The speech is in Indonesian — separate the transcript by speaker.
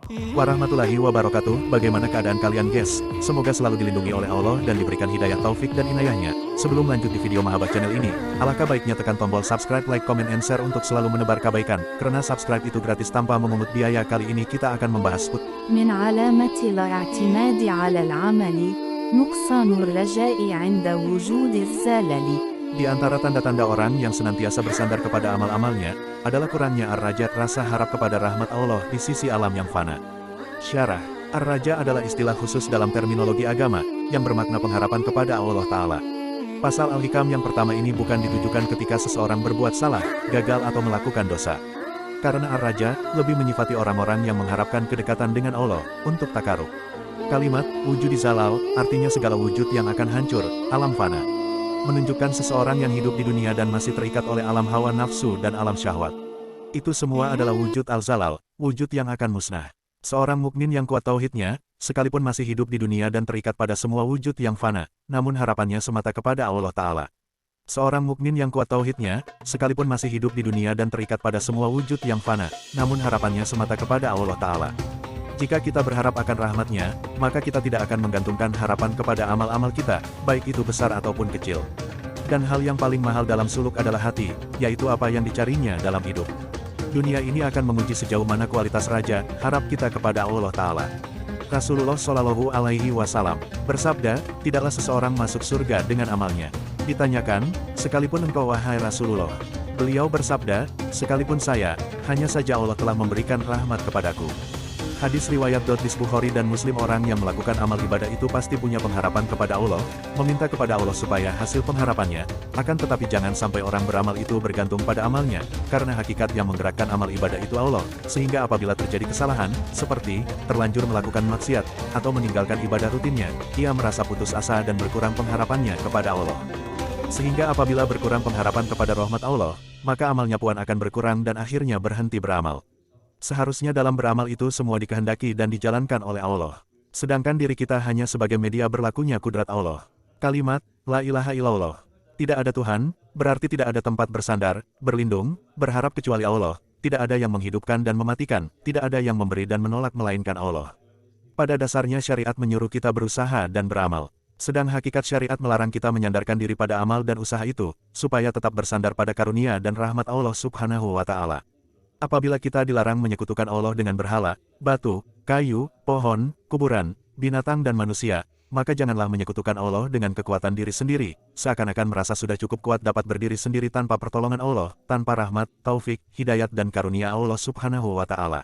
Speaker 1: Warahmatullahi wabarakatuh. Bagaimana keadaan kalian guys? Semoga selalu dilindungi oleh Allah dan diberikan hidayah taufik dan inayahnya. Sebelum lanjut di video Mahabat channel ini, alangkah baiknya tekan tombol subscribe, like, comment, and share untuk selalu menebar kebaikan. Karena subscribe itu gratis tanpa memungut biaya. Kali ini kita akan membahas
Speaker 2: من علامة الاعتماد على العمل نقصان الرجاء عند وجود الزلل.
Speaker 1: Di antara tanda-tanda orang yang senantiasa bersandar kepada amal-amalnya, adalah kurangnya ar-raja, rasa harap kepada rahmat Allah di sisi alam yang fana. Syarah, ar-raja adalah istilah khusus dalam terminologi agama, yang bermakna pengharapan kepada Allah Ta'ala. Pasal Al-Hikam yang pertama ini bukan ditujukan ketika seseorang berbuat salah, gagal atau melakukan dosa. Karena ar-raja, lebih menyifati orang-orang yang mengharapkan kedekatan dengan Allah, untuk takarub. Kalimat, wujudi zalal, artinya segala wujud yang akan hancur, alam fana. Menunjukkan seseorang yang hidup di dunia dan masih terikat oleh alam hawa nafsu dan alam syahwat. Itu semua adalah wujud al-zalal, wujud yang akan musnah. Seorang mukmin yang kuat tauhidnya, sekalipun masih hidup di dunia dan terikat pada semua wujud yang fana, namun harapannya semata kepada Allah Ta'ala. Seorang mukmin yang kuat tauhidnya, sekalipun masih hidup di dunia dan terikat pada semua wujud yang fana, namun harapannya semata kepada Allah Ta'ala. Jika kita berharap akan rahmatnya, maka kita tidak akan menggantungkan harapan kepada amal-amal kita, baik itu besar ataupun kecil. Dan hal yang paling mahal dalam suluk adalah hati, yaitu apa yang dicarinya dalam hidup. Dunia ini akan menguji sejauh mana kualitas raja, harap kita kepada Allah Ta'ala. Rasulullah Shallallahu Alaihi Wasallam bersabda, tidaklah seseorang masuk surga dengan amalnya. Ditanyakan, sekalipun engkau wahai Rasulullah. Beliau bersabda, sekalipun saya, hanya saja Allah telah memberikan rahmat kepadaku. Hadis riwayat Bukhari dan Muslim. Orang yang melakukan amal ibadah itu pasti punya pengharapan kepada Allah, meminta kepada Allah supaya hasil pengharapannya, akan tetapi jangan sampai orang beramal itu bergantung pada amalnya, karena hakikat yang menggerakkan amal ibadah itu Allah, sehingga apabila terjadi kesalahan, seperti terlanjur melakukan maksiat, atau meninggalkan ibadah rutinnya, ia merasa putus asa dan berkurang pengharapannya kepada Allah. Sehingga apabila berkurang pengharapan kepada rahmat Allah, maka amalnya pun akan berkurang dan akhirnya berhenti beramal. Seharusnya dalam beramal itu semua dikehendaki dan dijalankan oleh Allah. Sedangkan diri kita hanya sebagai media berlakunya kudrat Allah. Kalimat, La ilaha illallah. Tidak ada Tuhan, berarti tidak ada tempat bersandar, berlindung, berharap kecuali Allah. Tidak ada yang menghidupkan dan mematikan, tidak ada yang memberi dan menolak melainkan Allah. Pada dasarnya syariat menyuruh kita berusaha dan beramal. Sedang hakikat syariat melarang kita menyandarkan diri pada amal dan usaha itu, supaya tetap bersandar pada karunia dan rahmat Allah Subhanahu wa Ta'ala. Apabila kita dilarang menyekutukan Allah dengan berhala, batu, kayu, pohon, kuburan, binatang dan manusia, maka janganlah menyekutukan Allah dengan kekuatan diri sendiri, seakan-akan merasa sudah cukup kuat dapat berdiri sendiri tanpa pertolongan Allah, tanpa rahmat, taufik, hidayat dan karunia Allah Subhanahu wa Ta'ala.